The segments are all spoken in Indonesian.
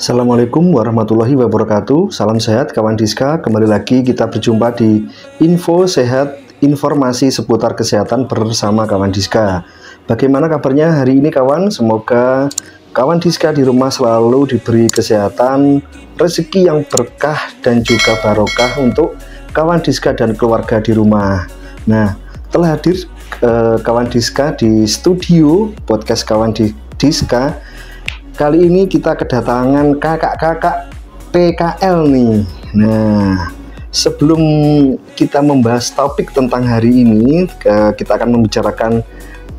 Assalamualaikum warahmatullahi wabarakatuh. Salam sehat kawan Diska. Kembali lagi kita berjumpa di Info Sehat, informasi seputar kesehatan bersama kawan Diska. Bagaimana kabarnya hari ini kawan? Semoga kawan Diska di rumah selalu diberi kesehatan, rezeki yang berkah dan juga barokah untuk kawan Diska dan keluarga di rumah. Nah, telah hadir kawan Diska di studio podcast kawan Diska. Kali ini kita kedatangan kakak-kakak PKL nih. Nah, sebelum kita membahas topik tentang hari ini, kita akan membicarakan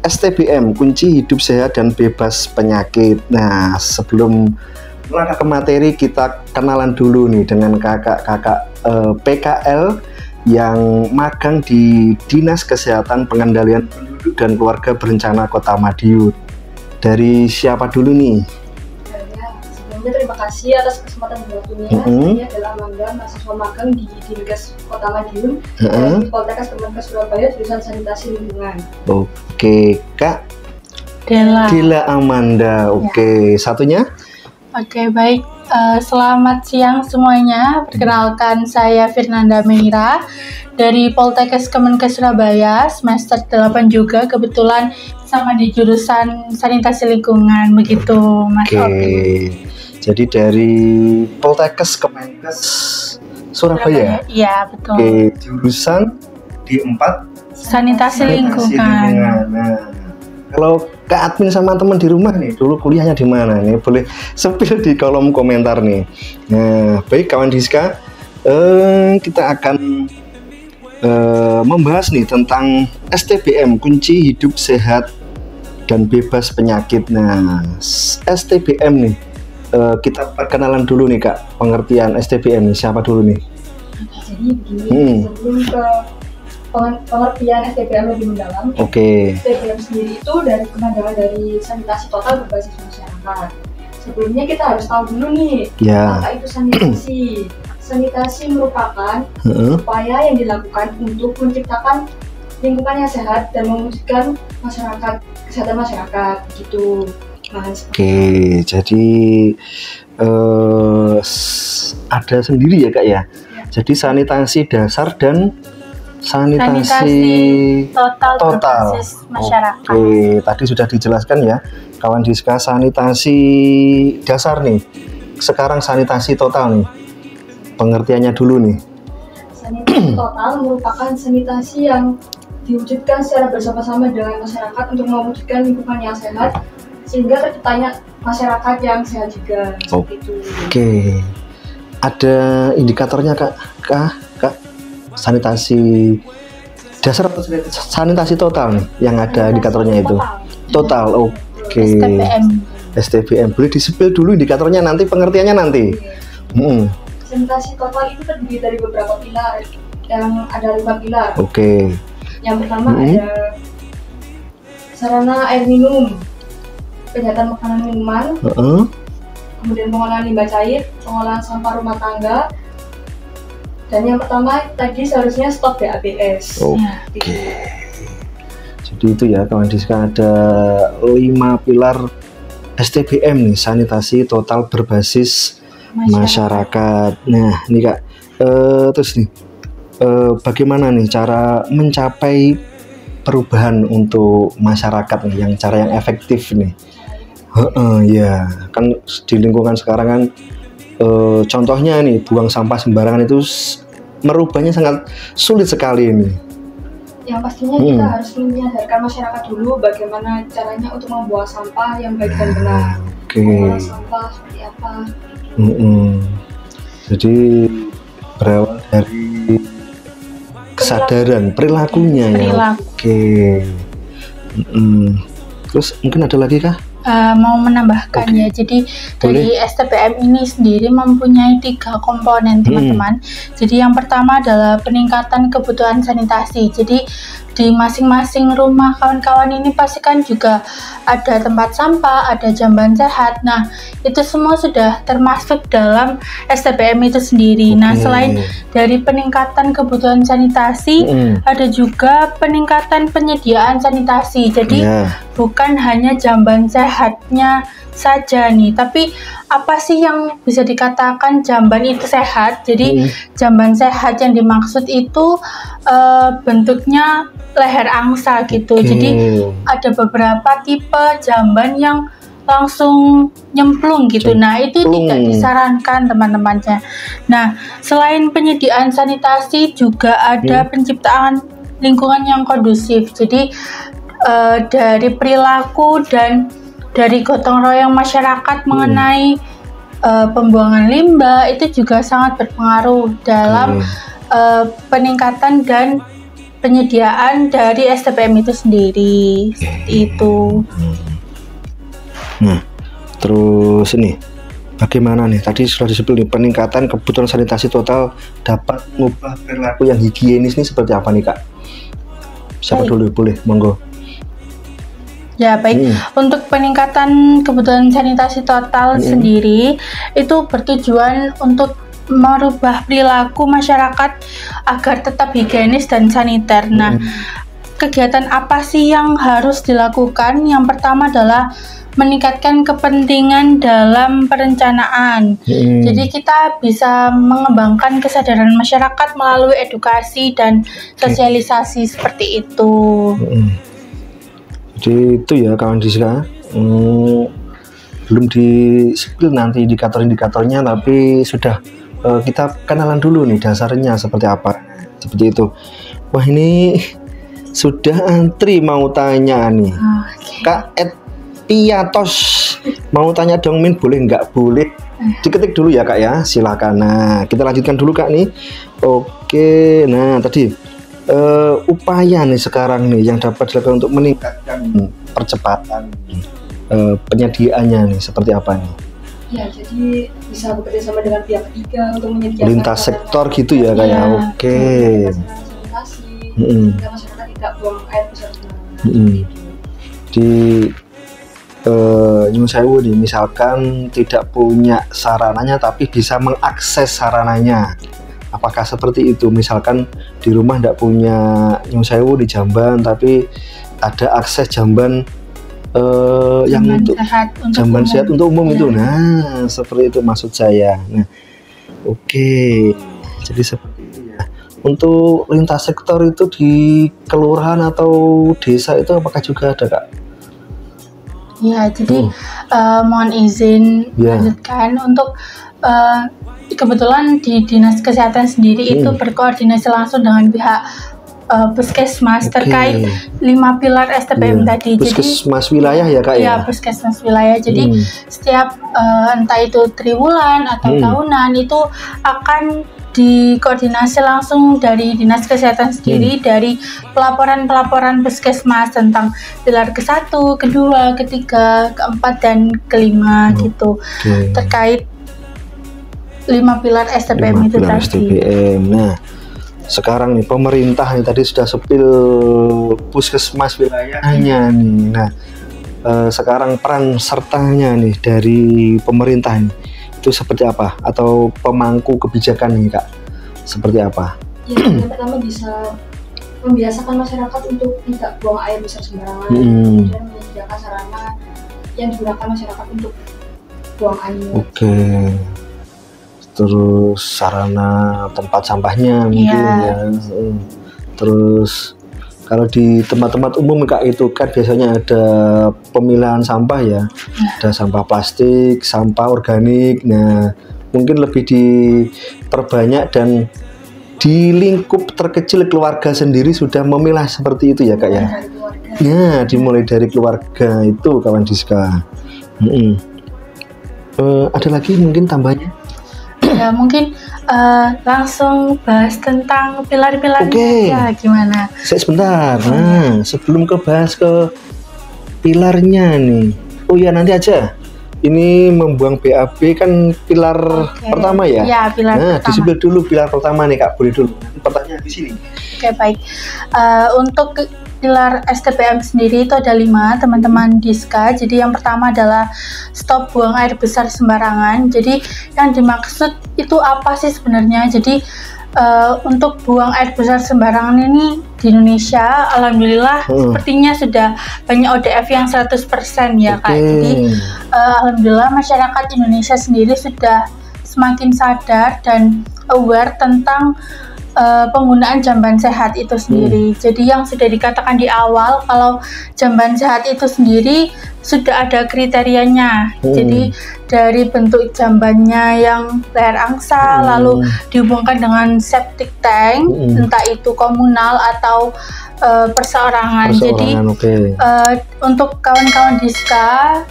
STBM, kunci hidup sehat dan bebas penyakit. Nah, sebelum melangkah ke materi, kita kenalan dulu nih dengan kakak-kakak PKL yang magang di Dinas Kesehatan Pengendalian Penduduk dan Keluarga Berencana Kota Madiun. Dari siapa dulu nih? Terima kasih atas kesempatan yang waktunya. Saya adalah Amanda, mahasiswa magang di Dinkes Kota Madiun, di Poltekkes Kemenkes Surabaya, jurusan sanitasi lingkungan. Oke, Kak Dela Amanda. Oke, satunya? Oke, baik. Selamat siang semuanya. Perkenalkan, saya Firnanda Meira dari Poltekkes Kemenkes Surabaya, semester 8 juga, kebetulan sama di jurusan sanitasi lingkungan, begitu Mas Opi. Jadi dari Poltekkes Kemenkes Surabaya? Iya, betul. Oke, jurusan di 4 sanitasi lingkungan. Nah, kalau Kak Admin sama teman di rumah nih, dulu kuliahnya di mana nih? Boleh spill di kolom komentar nih. Nah, baik kawan Diska, kita akan membahas nih tentang STBM, kunci hidup sehat dan bebas penyakit. Nah, STBM nih, kita perkenalan dulu nih Kak, pengertian STBM nih, siapa dulu nih? Jadi begini, sebelum ke pengertian STBM lebih mendalam. STBM sendiri itu dari pandangan dari sanitasi total berbasis masyarakat. Sebelumnya kita harus tahu dulu nih, apa itu sanitasi. Sanitasi merupakan upaya yang dilakukan untuk menciptakan lingkungan yang sehat dan mewujudkan kesehatan masyarakat gitu. Jadi ada sendiri ya Kak ya. Jadi sanitasi dasar dan sanitasi total berbasis masyarakat. Oke, tadi sudah dijelaskan ya kawan Diska, sanitasi dasar nih. Sekarang sanitasi total nih. Pengertiannya dulu nih. Sanitasi total merupakan sanitasi yang diwujudkan secara bersama-sama dengan masyarakat untuk mewujudkan lingkungan yang sehat sehingga terciptanya masyarakat yang sehat juga. Oke. Ada indikatornya Kak? Sanitasi dasar atau sanitasi total nih yang ada indikatornya itu? Total. Oke. STBM. Boleh di-spill dulu indikatornya, nanti pengertiannya nanti. Sanitasi total itu terdiri dari beberapa pilar, yang ada 5 pilar. Yang pertama ada sarana air minum, penyediaan makanan minuman, kemudian pengolahan limbah cair, pengolahan sampah rumah tangga, dan yang pertama tadi seharusnya stop BABS. Jadi itu ya kawan Diska, ada 5 pilar STBM nih, sanitasi total berbasis masyarakat. Nah ini Kak, terus nih bagaimana nih cara mencapai perubahan untuk masyarakat nih, yang cara yang efektif nih? Ya kan di lingkungan sekarang kan contohnya nih, buang sampah sembarangan itu merubahnya sangat sulit sekali ini. Yang pastinya kita harus menyadarkan masyarakat dulu bagaimana caranya untuk membuang sampah yang baik dan benar. Membuang sampah seperti apa? Jadi berawal dari kesadaran perilakunya ya. Terus mungkin ada lagi kah? Mau menambahkan ya, jadi dari STBM ini sendiri mempunyai 3 komponen teman-teman. Jadi yang pertama adalah peningkatan kebutuhan sanitasi. Jadi di masing-masing rumah kawan-kawan ini pasti kan juga ada tempat sampah, ada jamban sehat. Nah itu semua sudah termasuk dalam STBM itu sendiri. Nah selain dari peningkatan kebutuhan sanitasi, ada juga peningkatan penyediaan sanitasi. Jadi bukan hanya jamban sehat sehatnya saja nih. Tapi apa sih yang bisa dikatakan jamban itu sehat? Jadi jamban sehat yang dimaksud itu bentuknya leher angsa gitu. Jadi ada beberapa tipe jamban yang langsung nyemplung gitu. Nah, itu tidak disarankan teman-temannya. Nah, selain penyediaan sanitasi juga ada penciptaan lingkungan yang kondusif. Jadi dari perilaku dan dari gotong royong masyarakat mengenai pembuangan limbah itu juga sangat berpengaruh dalam peningkatan dan penyediaan dari STPM itu sendiri. Seperti itu. Nah, terus ini bagaimana nih? Tadi sudah disebut nih, peningkatan kebutuhan sanitasi total dapat mengubah perilaku yang higienis nih seperti apa nih Kak? Siapa dulu boleh, monggo. Ya baik, untuk peningkatan kebutuhan sanitasi total sendiri itu bertujuan untuk merubah perilaku masyarakat agar tetap higienis dan saniter. Nah, kegiatan apa sih yang harus dilakukan? Yang pertama adalah meningkatkan kepentingan dalam perencanaan. Jadi kita bisa mengembangkan kesadaran masyarakat melalui edukasi dan sosialisasi seperti itu. Jadi itu ya kawan Diska, belum di-spill nanti indikator-indikatornya, tapi sudah kita kenalan dulu nih dasarnya seperti apa. Seperti itu. Wah, ini sudah antri mau tanya nih. Kak Piatos mau tanya dong Min, boleh nggak? Boleh diketik dulu ya Kak ya, silakan. Nah, kita lanjutkan dulu Kak nih. Oke, nah tadi upaya nih sekarang nih yang dapat dilakukan untuk meningkatkan percepatan penyediaannya nih seperti apa nih? Ya, jadi bisa bekerja sama dengan pihak ketiga untuk menyediakan lintas sektor gitu ya Kak ya. Oke. Sanitasi, agar masyarakat tidak buang air besar sembarangan. Di Nyun Sewu nih, misalkan tidak punya sarananya tapi bisa mengakses sarananya, apakah seperti itu? Misalkan di rumah tidak punya Nyun Sewu di jamban tapi ada akses jamban yang untuk jamban sehat untuk umum itu. Nah, seperti itu maksud saya. Nah, oke. Jadi seperti itu ya. Untuk lintas sektor itu di kelurahan atau desa itu apakah juga ada Kak? Ya, jadi mohon izin lanjutkan untuk kebetulan di Dinas Kesehatan sendiri itu berkoordinasi langsung dengan pihak Puskesmas terkait 5 pilar STPM tadi. Puskesmas wilayah ya Kak ya? Ya, Puskesmas wilayah. Jadi setiap entah itu triwulan atau tahunan itu akan dikoordinasi langsung dari Dinas Kesehatan sendiri dari pelaporan Puskesmas tentang pilar ke-1, ke-2, ke-3, ke-4 dan ke-5 gitu. Terkait 5 pilar STPM itu tadi. STPM. Nah, sekarang nih pemerintah nih tadi sudah sepil Puskesmas wilayahnya nih. Nah, sekarang peran sertanya nih dari pemerintah nih itu seperti apa, atau pemangku kebijakan nih Kak seperti apa? Ya, yang pertama bisa membiasakan masyarakat untuk tidak buang air besar sembarangan, kemudian menyediakan sarana yang digunakan masyarakat untuk buang air. Oke. Terus sarana tempat sampahnya mungkin ya. Terus kalau di tempat-tempat umum Kak itu kan biasanya ada pemilahan sampah ya. Ada sampah plastik, sampah organik. Nah, mungkin lebih diperbanyak dan di lingkup terkecil keluarga sendiri sudah memilah seperti itu ya Kak ya. Ya, dimulai dari keluarga itu kawan Diska. Ada lagi mungkin tambahnya? Ya, mungkin langsung bahas tentang pilar-pilarnya ya, gimana? Sebentar, nah sebelum bahas ke pilarnya nih, oh ya nanti aja. Ini membuang BAB kan pilar pertama ya? Ya, pilar pertama. Nah, disebut dulu pilar pertama nih Kak, boleh dulu. Nanti pertanyaan di sini. Oke, baik. Untuk pilar STPM sendiri itu ada 5 teman-teman Diska. Jadi yang pertama adalah stop buang air besar sembarangan. Jadi yang dimaksud itu apa sih sebenarnya? Jadi untuk buang air besar sembarangan ini di Indonesia alhamdulillah sepertinya sudah banyak ODF yang 100% ya Kak. Jadi alhamdulillah masyarakat Indonesia sendiri sudah semakin sadar dan aware tentang penggunaan jamban sehat itu sendiri. Jadi yang sudah dikatakan di awal kalau jamban sehat itu sendiri sudah ada kriterianya. Jadi dari bentuk jambannya yang layar angsa lalu dihubungkan dengan septic tank, entah itu komunal atau perseorangan. Jadi untuk kawan-kawan Diska,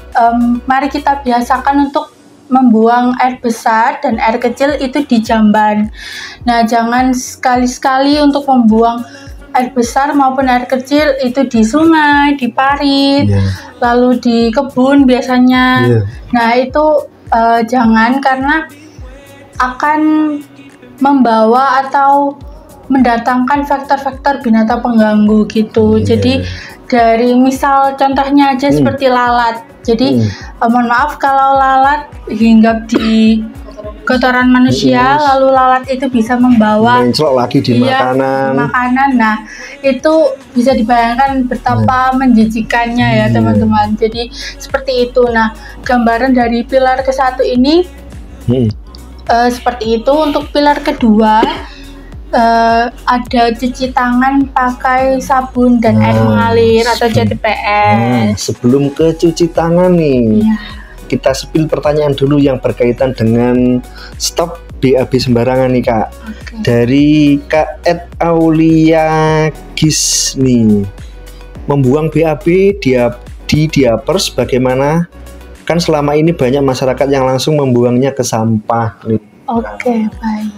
mari kita biasakan untuk membuang air besar dan air kecil itu di jamban. Nah, jangan sekali-sekali untuk membuang air besar maupun air kecil itu di sungai, di parit, lalu di kebun biasanya. Nah, itu jangan, karena akan membawa atau mendatangkan faktor-faktor binatang pengganggu gitu. Jadi dari misal contohnya aja seperti lalat. Jadi mohon maaf kalau lalat hinggap di kotoran manusia, lalu lalat itu bisa membawa menclok lagi di makanan. Nah, itu bisa dibayangkan betapa menjijikannya ya teman-teman. Jadi seperti itu. Nah, gambaran dari pilar ke-1 ini seperti itu. Untuk pilar kedua ada cuci tangan pakai sabun dan air mengalir atau CTPS. Sebelum ke cuci tangan nih, kita spill pertanyaan dulu yang berkaitan dengan stop BAB sembarangan nih Kak. Dari Kak Ed Aulia Gis nih, membuang BAB di diapers bagaimana? Kan selama ini banyak masyarakat yang langsung membuangnya ke sampah nih. Oke, baik.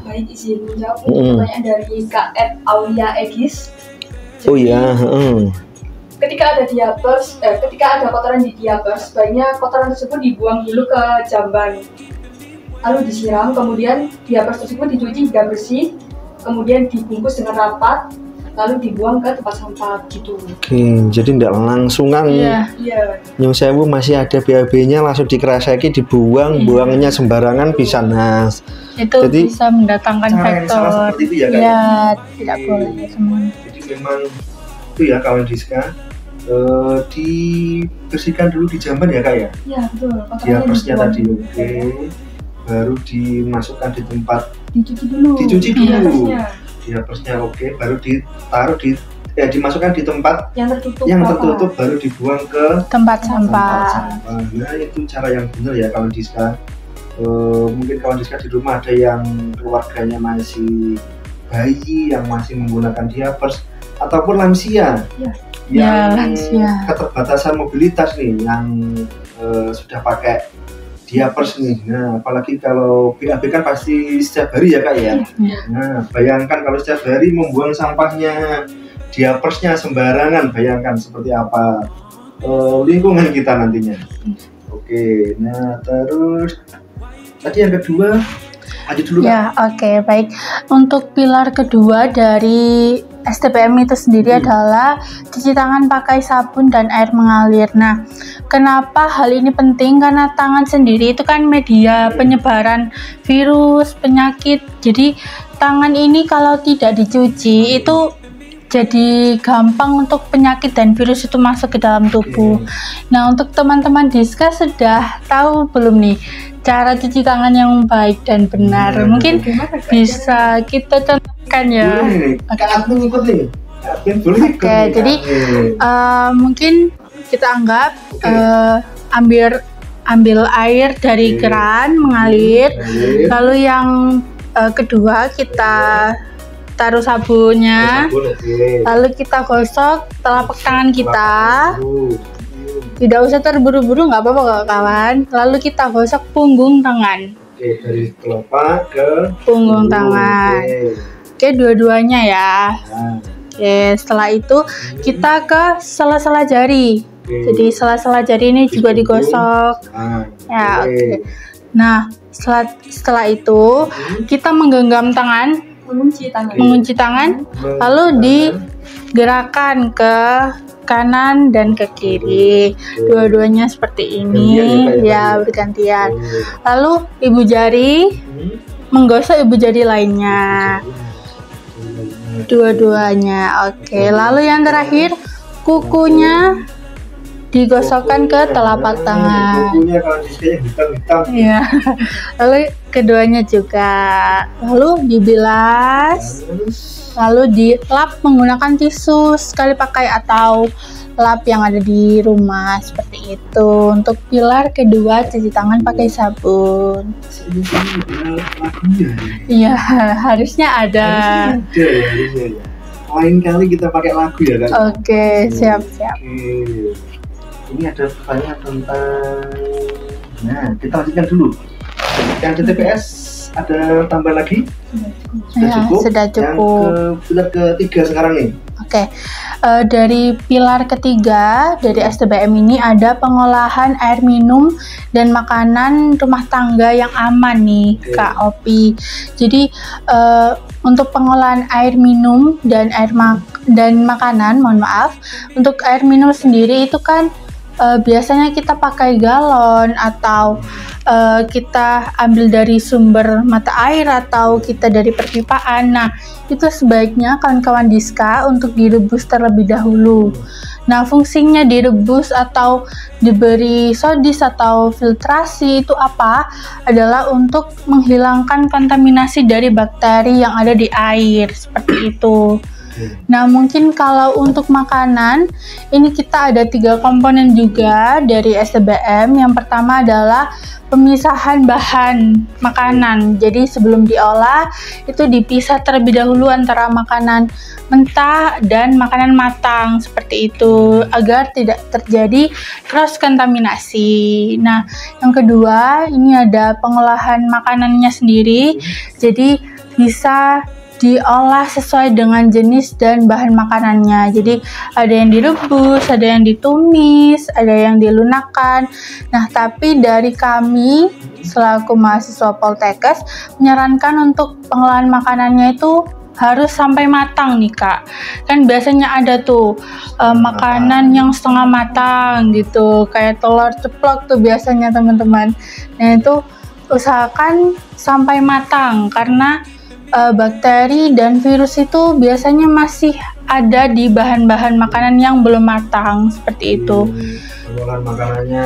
Baik, izin menjawab pertanyaan dari Kak Ed Aulia Egis. Ketika ada diapers, ketika ada kotoran di diapers, sebaiknya kotoran tersebut dibuang dulu ke jamban, lalu disiram, kemudian diapers tersebut dicuci hingga bersih, kemudian dibungkus dengan rapat, lalu dibuang ke tempat sampah gitu. Jadi tidak langsungan. Nyung sewu masih ada BAB-nya langsung dikerasaki dibuang, buangnya sembarangan bisa nas. Itu jadi, bisa mendatangkan faktor. Itu tidak boleh semua. Jadi memang itu ya kawan Diska, dibersihkan dulu di jamban ya Kak ya? Iya betul. Diapersnya tadi baru dimasukkan di tempat dicuci dulu. Diapersnya baru ditaruh dimasukkan di tempat yang tertutup baru dibuang ke tempat sampah. Nah, itu cara yang benar ya kawan Diska. Mungkin kawan Diska di rumah ada yang keluarganya masih bayi yang masih menggunakan diapers ataupun lansia yang keterbatasan mobilitas nih, yang sudah pakai diapers nih. Nah, apalagi kalau BAB kan pasti setiap hari ya Kak ya. Nah, bayangkan kalau setiap hari membuang sampahnya, diapersnya sembarangan, bayangkan seperti apa lingkungan kita nantinya. Nah terus tadi yang kedua aja dulu ya. Baik. Untuk pilar kedua dari STPM itu sendiri adalah cuci tangan pakai sabun dan air mengalir. Nah, kenapa hal ini penting? Karena tangan sendiri itu kan media penyebaran virus, penyakit. Jadi tangan ini kalau tidak dicuci itu jadi gampang untuk penyakit dan virus itu masuk ke dalam tubuh. Nah, untuk teman-teman Diska sudah tahu belum nih cara cuci tangan yang baik dan benar? Mungkin bisa kita contohkan ya. Jadi mungkin kita anggap ambil air dari keran mengalir, lalu yang kedua kita taruh sabunnya, lalu kita gosok telapak tangan kita. Tidak usah terburu-buru, nggak apa-apa kawan. Lalu kita gosok punggung tangan. Dari telapak ke punggung tangan. Dua-duanya ya. Setelah itu kita ke sela-sela jari. Jadi sela-sela jari ini juga digosok. Nah, setelah itu kita menggenggam tangan. Mengunci tangan, lalu digerakkan ke kanan dan ke kiri, dua-duanya seperti ini ya, bergantian. Lalu ibu jari menggosok ibu jari lainnya. Dua-duanya. Oke. Lalu yang terakhir, kukunya digosokkan ke telapak tangan. Kukunya kalau disini hitam-hitam. Iya. Lalu keduanya juga. Lalu dibilas. Lalu dilap menggunakan tisu sekali pakai atau lap yang ada di rumah seperti itu. Untuk pilar kedua cuci tangan pakai sabun. Iya, harusnya ada. Harusnya. Lain kali kita pakai lagu ya kan? Oke, siap-siap. Ini ada pertanyaan tentang, nah kita lanjutkan dulu. Yang di TPS ada tambah lagi? Sudah cukup. Yang pilar ketiga sekarang nih. Oke, dari pilar ketiga dari STBM ini ada pengolahan air minum dan makanan rumah tangga yang aman nih, Kak Opi. Jadi untuk pengolahan air minum dan makanan, mohon maaf, untuk air minum sendiri itu kan biasanya kita pakai galon atau kita ambil dari sumber mata air atau kita dari perpipaan. Nah, itu sebaiknya kawan-kawan Diska untuk direbus terlebih dahulu. Nah, fungsinya direbus atau diberi sodis atau filtrasi itu apa? Adalah untuk menghilangkan kontaminasi dari bakteri yang ada di air, seperti itu. Nah, mungkin kalau untuk makanan, ini kita ada 3 komponen juga dari STBM. Yang pertama adalah pemisahan bahan makanan. Jadi sebelum diolah, itu dipisah terlebih dahulu antara makanan mentah dan makanan matang, seperti itu, agar tidak terjadi cross kontaminasi. Nah, yang kedua, ini ada pengolahan makanannya sendiri. Jadi bisa diolah sesuai dengan jenis dan bahan makanannya. Jadi ada yang direbus, ada yang ditumis, ada yang dilunakkan. Nah, tapi dari kami selaku mahasiswa Poltekkes menyarankan untuk pengolahan makanannya itu harus sampai matang nih, Kak. Kan biasanya ada tuh makanan yang setengah matang gitu, kayak telur ceplok tuh biasanya teman-teman. Nah, itu usahakan sampai matang karena bakteri dan virus itu biasanya masih ada di bahan-bahan makanan yang belum matang, seperti itu. Pengolahan makanannya.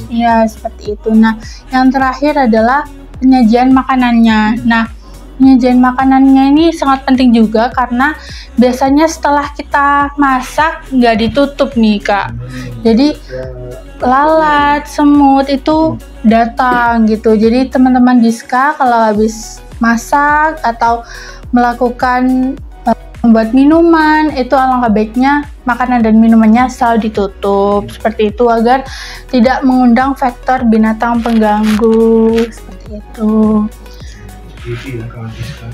Iya, seperti itu. Nah, yang terakhir adalah penyajian makanannya. Nah, penyajian makanannya ini sangat penting juga karena biasanya setelah kita masak nggak ditutup nih, Kak. Jadi lalat, semut itu datang gitu. Jadi teman-teman Diska kalau habis masak atau melakukan membuat minuman, itu alangkah baiknya makanan dan minumannya selalu ditutup seperti itu agar tidak mengundang faktor binatang pengganggu, seperti itu. Jadi ya kawan Diska,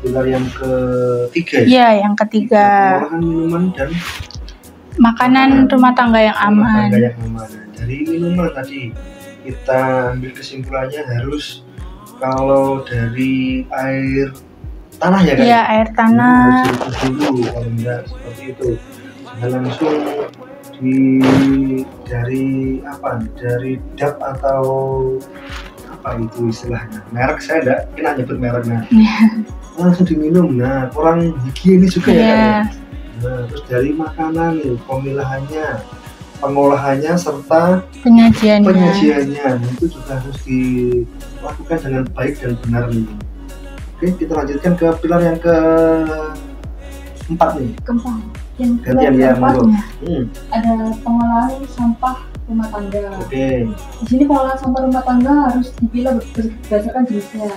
pilar yang ketiga ya? Iya, yang ketiga. Pengolahan minuman dan makanan rumah tangga yang aman. Dari minuman tadi kita ambil kesimpulannya harus kalau dari air tanah ya kan? Iya, air tanah. Harus dulu kalau enggak seperti itu. Jangan langsung dari dap atau apa itu istilahnya. Merek saya enggak kena nyebut mereknya. Langsung diminum. Nah, kurang higienis juga ya kan? Nah, terus dari makanan nih, pengolahannya serta penyajiannya itu juga harus dilakukan dengan baik dan benar nih. Oke, kita lanjutkan ke pilar yang keempat nih. Yang keempatnya ada pengolahan sampah rumah tangga. Oke. Di sini pengolahan sampah rumah tangga harus dipilah berdasarkan jenisnya.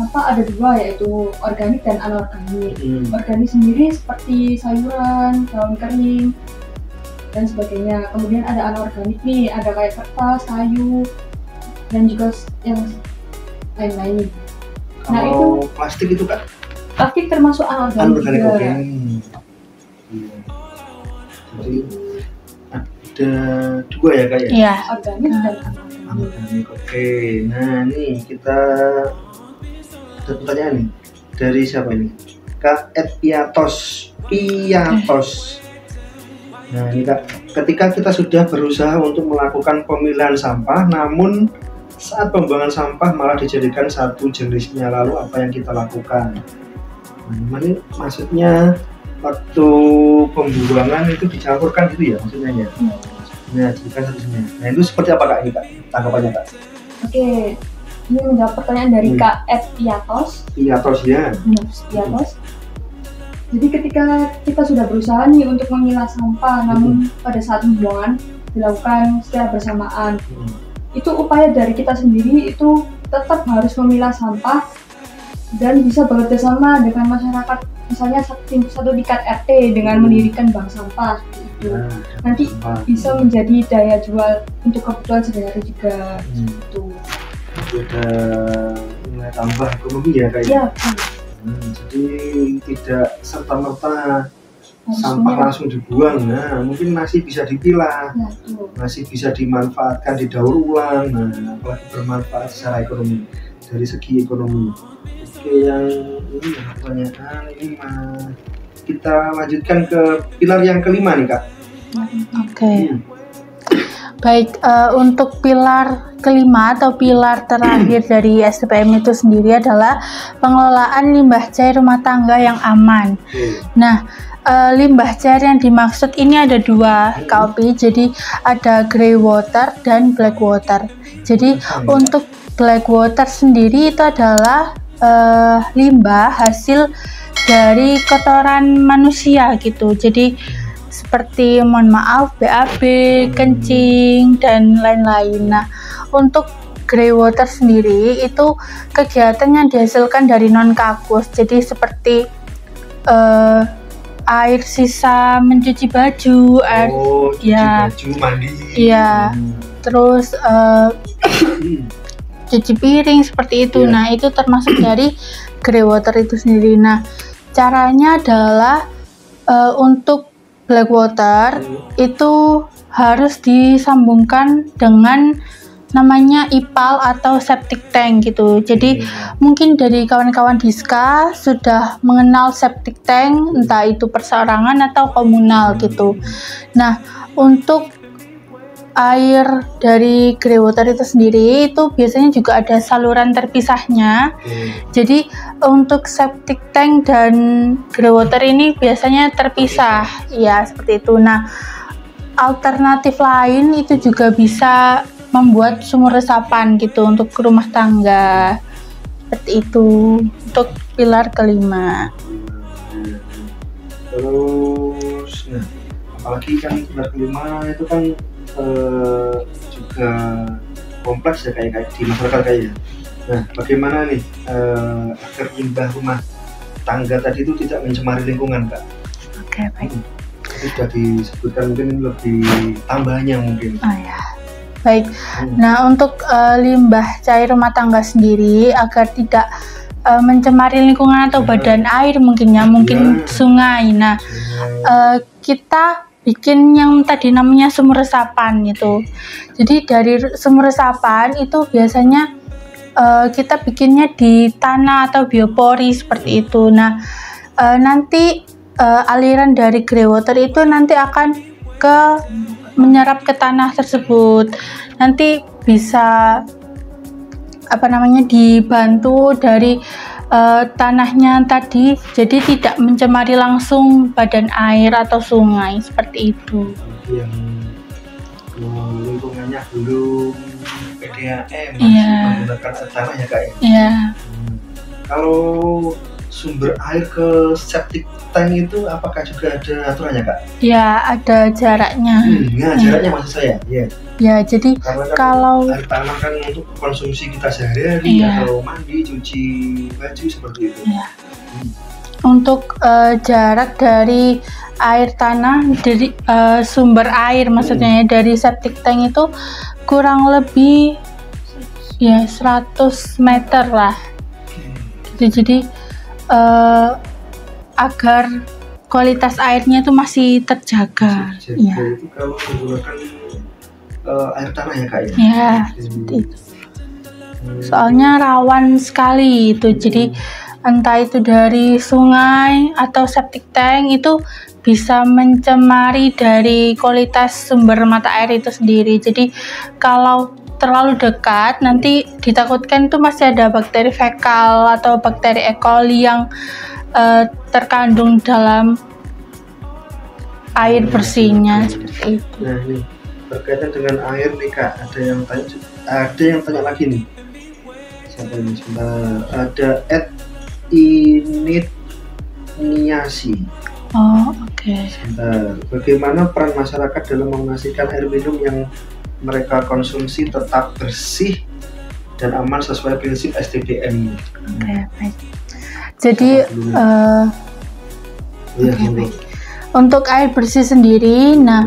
Sampah ada 2, yaitu organik dan anorganik. Organik sendiri seperti sayuran, daun kering, dan sebagainya. Kemudian ada anorganik nih, ada kayak kertas, kayu, dan juga yang lain-lain. Nah, itu plastik itu Kak? Plastik termasuk anorganik juga. Oke. Jadi ada 2 ya Kak ya? Iya. Organik dan anorganik. Oke. Nah, nih kita ada pertanyaan nih dari siapa ini? Kak Piatos. Nah, ini Kak, ketika kita sudah berusaha untuk melakukan pemilahan sampah, namun saat pembuangan sampah malah dijadikan satu jenisnya, lalu apa yang kita lakukan? Ini maksudnya waktu pembuangan itu dicampurkan gitu ya maksudnya ya? Nah, jadikan satunya. Nah, itu seperti apa Kak ini Kak? Tanggapannya Kak? Oke, ini menjawab pertanyaan dari Kak Etiatos. Etiatos ya. Etiatos. Jadi ketika kita sudah berusaha nih untuk memilah sampah, namun pada saat pembuangan dilakukan secara bersamaan, itu upaya dari kita sendiri itu tetap harus memilah sampah dan bisa bekerja sama dengan masyarakat, misalnya satu tingkat RT dengan mendirikan bank sampah itu. Nanti bisa menjadi daya jual untuk kebutuhan sehari-hari juga gitu. Ada nilai tambah ekonomi ya Kak? Iya. Jadi tidak serta-merta sampah langsung dibuang. Nah, mungkin masih bisa dipilah, masih bisa dimanfaatkan, didaur ulang. Nah, apalagi bermanfaat secara ekonomi, dari segi ekonomi. Oke, yang ini pertanyaan ini kita lanjutkan ke pilar yang kelima nih Kak. Oke. Baik, untuk pilar kelima atau pilar terakhir dari STPM itu sendiri adalah pengelolaan limbah cair rumah tangga yang aman. Nah, limbah cair yang dimaksud ini ada dua KOP, jadi ada grey water dan black water. Jadi untuk black water sendiri itu adalah limbah hasil dari kotoran manusia gitu. Jadi seperti mohon maaf BAB, kencing dan lain-lain. Nah, untuk grey water sendiri itu kegiatan yang dihasilkan dari non kakus. Jadi seperti air sisa mencuci baju, air baju mandi. Iya. Terus cuci piring seperti itu. Nah, itu termasuk dari grey water itu sendiri. Nah, caranya adalah untuk black water itu harus disambungkan dengan namanya IPAL atau septic tank gitu. Jadi mungkin dari kawan-kawan Diska sudah mengenal septic tank, entah itu perseorangan atau komunal gitu. Nah, untuk air dari grey water itu sendiri itu biasanya juga ada saluran terpisahnya. Jadi untuk septic tank dan grey water ini biasanya terpisah, ya seperti itu. Nah, alternatif lain itu juga bisa membuat sumur resapan gitu untuk rumah tangga, seperti itu untuk pilar kelima. Terus, nah, apalagi kan pilar kelima itu kan juga kompleks ya kayak di masyarakat kayaknya. Nah, bagaimana nih agar limbah rumah tangga tadi itu tidak mencemari lingkungan, Kak? Oke, baik. Itu sudah disebutkan, mungkin lebih tambahnya mungkin. Oh ya, baik. Nah, untuk limbah cair rumah tangga sendiri agar tidak mencemari lingkungan atau badan air mungkin sungai. Nah, kita bikin yang tadi namanya sumur resapan gitu. Jadi dari sumur resapan itu biasanya kita bikinnya di tanah atau biopori seperti itu. Nah, nanti aliran dari grey water itu nanti akan menyerap ke tanah tersebut. Nanti bisa dibantu dari tanahnya tadi, jadi tidak mencemari langsung badan air atau sungai seperti itu. Yang lingkungannya belum PDAM masih menggunakan tanah ya Kak ya? Iya. Kalau sumber air ke septic tank itu apakah juga ada aturannya Kak? Ya, ada jaraknya. Jaraknya maksud saya. Ya, jadi karena kan kalau air tanah kan untuk konsumsi kita sehari-hari atau mandi, cuci baju seperti itu. Untuk jarak dari air tanah dari sumber air maksudnya dari septic tank itu kurang lebih 100 meter lah. Jadi agar kualitas airnya itu masih terjaga. Itu kalau menggunakan air tanah ya Kak ya? Ya, seperti itu. Soalnya rawan sekali itu. Jadi entah itu dari sungai atau septic tank itu bisa mencemari dari kualitas sumber mata air itu sendiri. Jadi kalau terlalu dekat nanti ditakutkan tuh masih ada bakteri fekal atau bakteri E. coli yang terkandung dalam air bersihnya seperti itu. Nah ini berkaitan dengan air nih Kak, ada yang tanya lagi nih. Siapa ini? Sebentar. Ada Initniasi. Oh, oke. Sebentar. Bagaimana peran masyarakat dalam memastikan air minum yang mereka konsumsi tetap bersih dan aman sesuai prinsip SDPM? Oke, baik. Jadi untuk air bersih sendiri, nah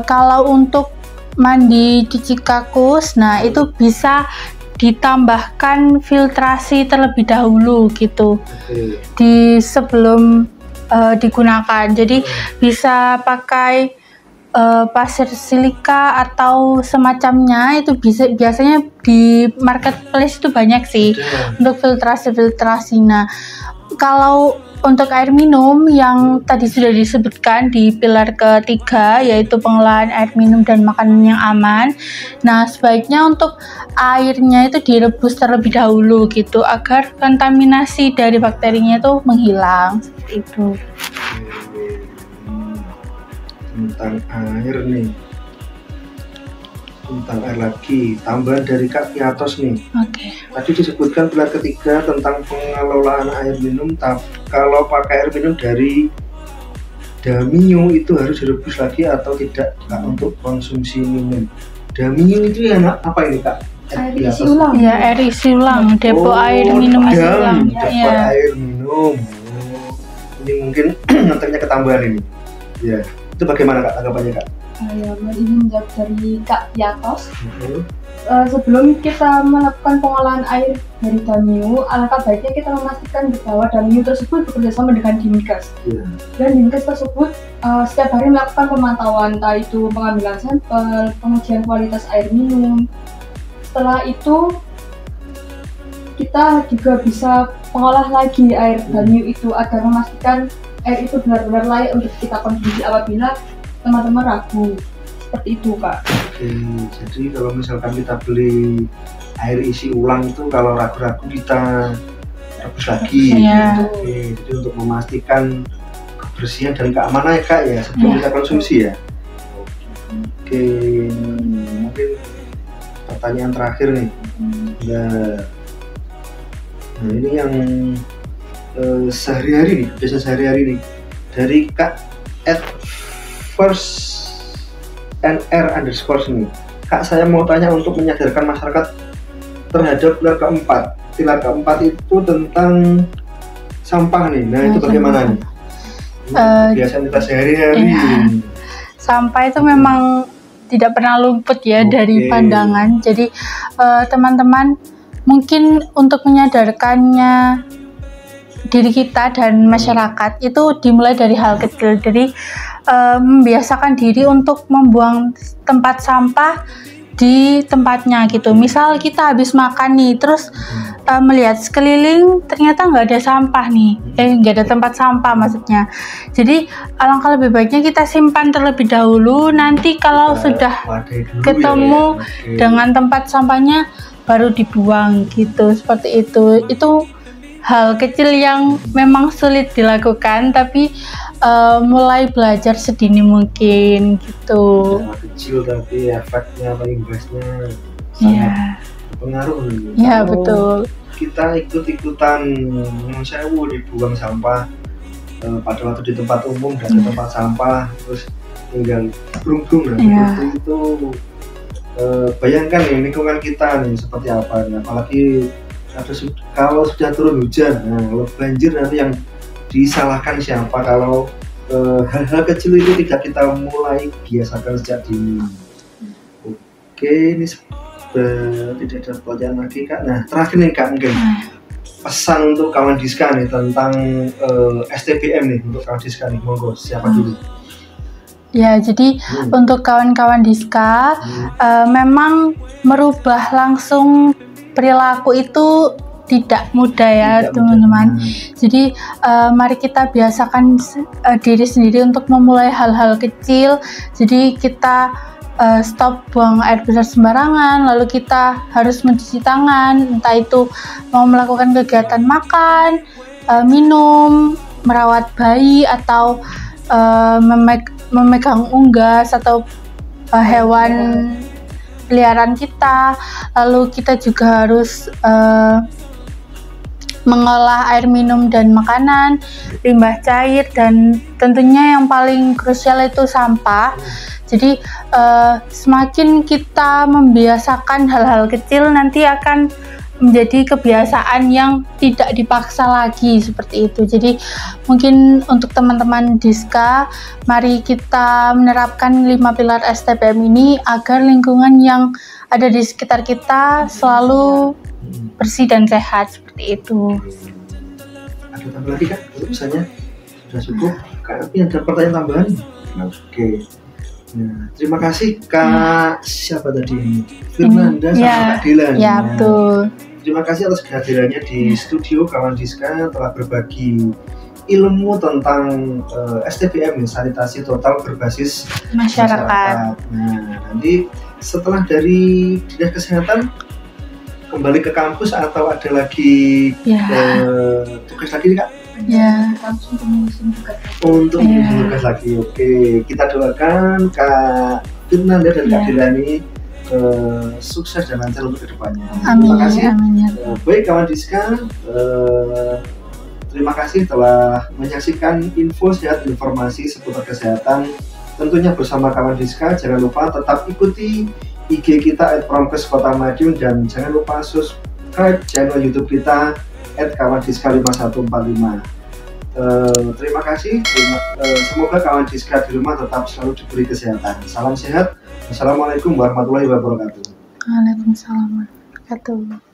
kalau untuk mandi cuci kakus, nah itu bisa ditambahkan filtrasi terlebih dahulu gitu di sebelum digunakan. Jadi bisa pakai pasir silika atau semacamnya, itu biasanya di marketplace itu banyak sih untuk filtrasi. Nah, kalau untuk air minum yang tadi sudah disebutkan di pilar ketiga, yaitu pengolahan air minum dan makanan yang aman. Nah, sebaiknya untuk airnya itu direbus terlebih dahulu gitu, agar kontaminasi dari bakterinya itu menghilang. Seperti itu. Tentang air nih, tentang air lagi, tambahan dari Kak Piatos nih. Tadi disebutkan pilar ketiga tentang pengelolaan air minum. Kalau pakai air minum dari Damio itu harus direbus lagi atau tidak Kak untuk konsumsi minum? Damio itu ya apa ini Kak? Air isi ulang. Ya, air isi ulang, depo air minum isi ulang. Depo air minum. Ini mungkin nantinya ketambahan ini. Ya, itu bagaimana Kak tanggapannya Kak? Ya, ini menjawab dari Kak Piatos. Sebelum kita melakukan pengolahan air dari Damio, alangkah baiknya kita memastikan bahwa Damio tersebut bekerjasama dengan Dinkes. Dan Dinkes tersebut setiap hari melakukan pemantauan, entah itu pengambilan sampel, pengujian kualitas air minum. Setelah itu kita juga bisa mengolah lagi air Damio itu agar memastikan air itu benar-benar layak untuk kita konsumsi apabila teman-teman ragu. Seperti itu Kak. Oke, jadi kalau misalkan kita beli air isi ulang itu kalau ragu-ragu kita rebus lagi gitu. Oke, jadi untuk memastikan kebersihan dan keamanan ya Kak ya sebelum kita konsumsi ya. Oke, mungkin pertanyaan terakhir nih. Nah ini yang sehari-hari nih, kebiasaan sehari-hari nih dari Kak @first NR underscore nih. Kak, saya mau tanya untuk menyadarkan masyarakat terhadap pilar keempat. Pilar keempat itu tentang sampah nih. Nah itu bagaimana nih? Kebiasaan kita sehari-hari. Sampah itu memang tidak pernah luput ya dari pandangan. Jadi teman-teman mungkin untuk menyadarkannya diri kita dan masyarakat itu dimulai dari hal kecil. Jadi membiasakan diri untuk membuang tempat sampah di tempatnya gitu. Misal kita habis makan nih, terus melihat sekeliling ternyata nggak ada sampah nih, nggak ada tempat sampah maksudnya. Jadi alangkah lebih baiknya kita simpan terlebih dahulu. Nanti kalau sudah ketemu dengan tempat sampahnya baru dibuang gitu. Seperti itu. Itu hal kecil yang memang sulit dilakukan, tapi mulai belajar sedini mungkin gitu. Kecil tapi efeknya atau imbasnya sangat berpengaruh. Ya betul. Kita ikut-ikutan sewu dibuang sampah pada waktu di tempat umum dan di tempat sampah, terus tinggal berung-berung itu bayangkan nih lingkungan kita nih seperti apa nih, apalagi kalau sudah turun hujan, kalau banjir nanti yang disalahkan siapa kalau hal-hal kecil itu tidak kita mulai biasakan sejak dini. Oke, ini tidak ada pertanyaan lagi Kak. Nah terakhir nih Kak, mungkin pesan untuk kawan Diska nih tentang STBM nih, untuk kawan Diska nih, monggo siapa dulu? Ya, jadi untuk kawan-kawan Diska memang merubah langsung perilaku itu tidak mudah ya teman-teman. Jadi mari kita biasakan diri sendiri untuk memulai hal-hal kecil. Jadi kita stop buang air besar sembarangan, lalu kita harus mencuci tangan, entah itu mau melakukan kegiatan makan, minum, merawat bayi atau memegang unggas atau hewan peliharaan kita. Lalu kita juga harus mengolah air minum dan makanan, limbah cair, dan tentunya yang paling krusial itu sampah. Jadi semakin kita membiasakan hal-hal kecil, nanti akan menjadi kebiasaan yang tidak dipaksa lagi seperti itu. Jadi mungkin untuk teman-teman Diska, mari kita menerapkan 5 pilar STPM ini agar lingkungan yang ada di sekitar kita selalu bersih dan sehat seperti itu. Ada tambah lagi Kak? Misalnya sudah cukup? Tapi ada pertanyaan tambahan? Oke. Nah, terima kasih Kak siapa tadi? Firnanda sama Kak Dilan. Ya, betul. Terima kasih atas kehadirannya di studio kawan Diska, telah berbagi ilmu tentang STPM, sanitasi total berbasis masyarakat. Nah, nanti setelah dari Dinas Kesehatan kembali ke kampus atau ada lagi tugas lagi nih Kak? Ya, untuk tugas lagi. Oke, kita doakan Kak Firnanda dan Kak Dilani sukses dan lancar untuk kedepannya. Amin. Terima kasih. Amin. Baik kawan Diska, terima kasih telah menyaksikan info sehat informasi seputar kesehatan. Tentunya bersama kawan Diska, jangan lupa tetap ikuti IG kita @promkes Kota Madiun dan jangan lupa subscribe channel YouTube kita @kawandiska5145. Terima kasih. Semoga kawan Diska di rumah tetap selalu diberi kesehatan. Salam sehat. Assalamualaikum warahmatullahi wabarakatuh. Waalaikumsalam warahmatullahi wabarakatuh.